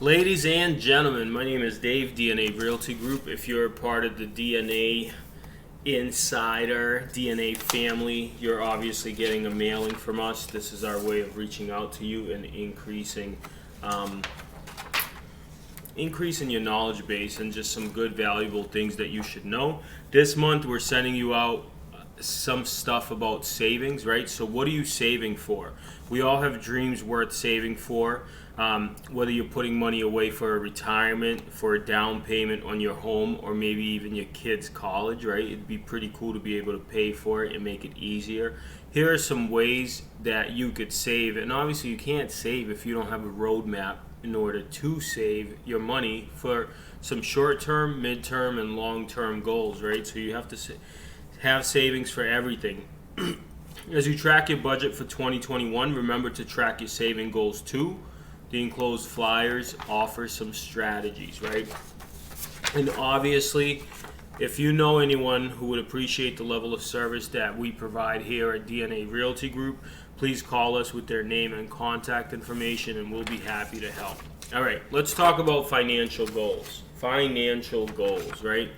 Ladies and gentlemen, my name is Dave, DNA Realty Group. If you're a part of the DNA Insider, DNA family, you're obviously getting a mailing from us. This is our way of reaching out to you and um, increasing your knowledge base and just some good, valuable things that you should know. This month, we're sending you out some stuff about savings, right? So what are you saving for? We all have dreams worth saving for. Whether you're putting money away for a retirement, for a down payment on your home, or maybe even your kids' college, right? It'd be pretty cool to be able to pay for it and make it easier. Here are some ways that you could save, and obviously you can't save if you don't have a roadmap in order to save your money for some short-term, mid-term, and long-term goals, right? So you have to have savings for everything. As you track your budget for 2021, remember to track your saving goals too. The enclosed flyers offer some strategies, right? And obviously, if you know anyone who would appreciate the level of service that we provide here at DNA Realty Group, please call us with their name and contact information and we'll be happy to help. All right, let's talk about financial goals. Financial goals, right?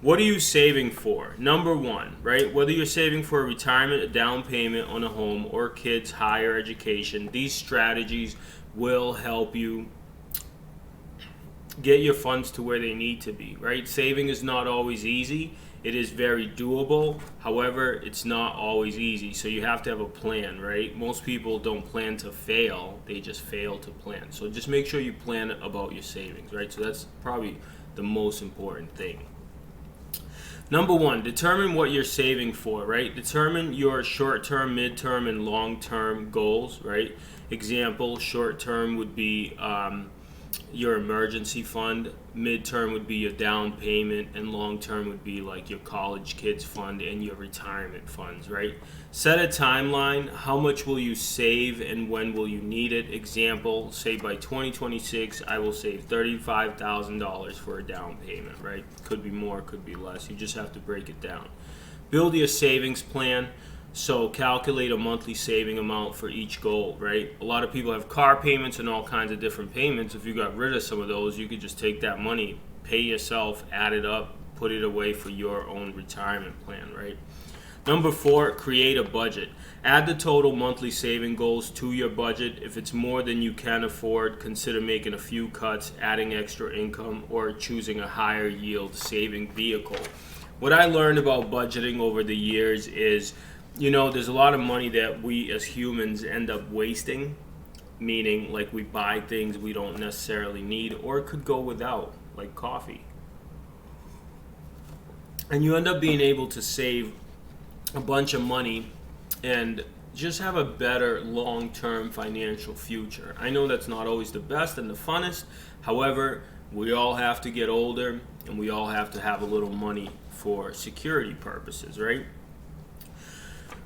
What are you saving for? Number one, right? Whether you're saving for a retirement, a down payment on a home, or kids' higher education, these strategies will help you get your funds to where they need to be, right? Saving is not always easy. It is very doable. However, it's not always easy. So you have to have a plan, right? Most people don't plan to fail. They just fail to plan. So just make sure you plan about your savings, right? So that's probably the most important thing. Number one, determine what you're saving for, right? Determine your short-term, mid-term, and long-term goals, right? Example, short-term would be your emergency fund, mid-term would be your down payment, and long-term would be like your college kids fund and your retirement funds, right? Set a timeline. How much will you save and when will you need it? Example, say by 2026, I will save $35,000 for a down payment, right? Could be more, could be less. You just have to break it down. Build your savings plan. So calculate a monthly saving amount for each goal, right? A lot of people have car payments and all kinds of different payments. If you got rid of some of those, you could just take that money, pay yourself, add it up, put it away for your own retirement plan, right? Number four, create a budget. Add the total monthly saving goals to your budget. If it's more than you can afford, consider making a few cuts, adding extra income, or choosing a higher yield saving vehicle. What I learned about budgeting over the years is, there's a lot of money that we as humans end up wasting, meaning like we buy things we don't necessarily need or could go without, like coffee. And you end up being able to save a bunch of money and just have a better long-term financial future. I know that's not always the best and the funnest. However, we all have to get older and we all have to have a little money for security purposes, right?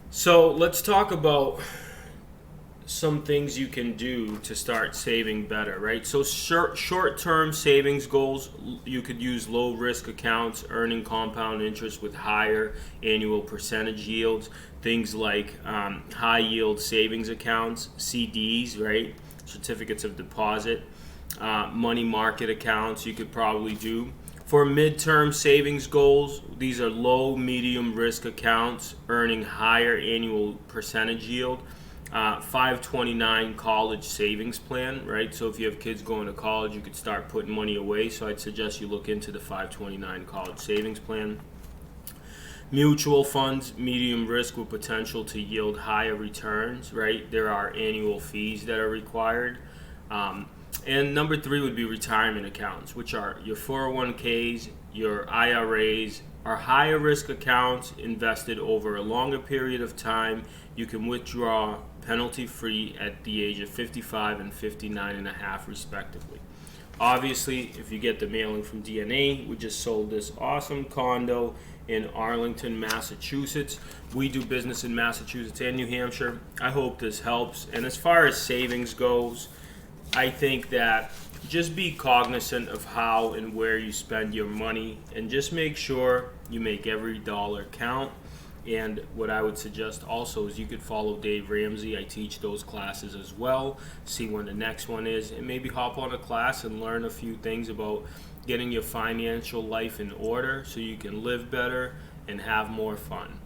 So let's talk about some things you can do to start saving better, right? So short-term savings goals, you could use low-risk accounts, earning compound interest with higher annual percentage yields. Things like high-yield savings accounts, CDs, right? Certificates of deposit, money market accounts you could probably do. For midterm savings goals, these are low, medium risk accounts earning higher annual percentage yield. 529 college savings plan, right? So if you have kids going to college, you could start putting money away. So I'd suggest you look into the 529 college savings plan. Mutual funds, medium risk with potential to yield higher returns, right? There are annual fees that are required. And number three would be retirement accounts, which are your 401ks, your IRAs, are higher risk accounts invested over a longer period of time. You can withdraw penalty free at the age of 55 and 59 and a half respectively. Obviously, if you get the mailing from DNA, we just sold this awesome condo in Arlington, Massachusetts. We do business in Massachusetts and New Hampshire. I hope this helps. And as far as savings goes, I think that just be cognizant of how and where you spend your money and just make sure you make every dollar count And what I would suggest also is you could follow Dave Ramsey. I teach those classes as well. See when the next one is, and maybe hop on a class and learn a few things about getting your financial life in order so you can live better and have more fun.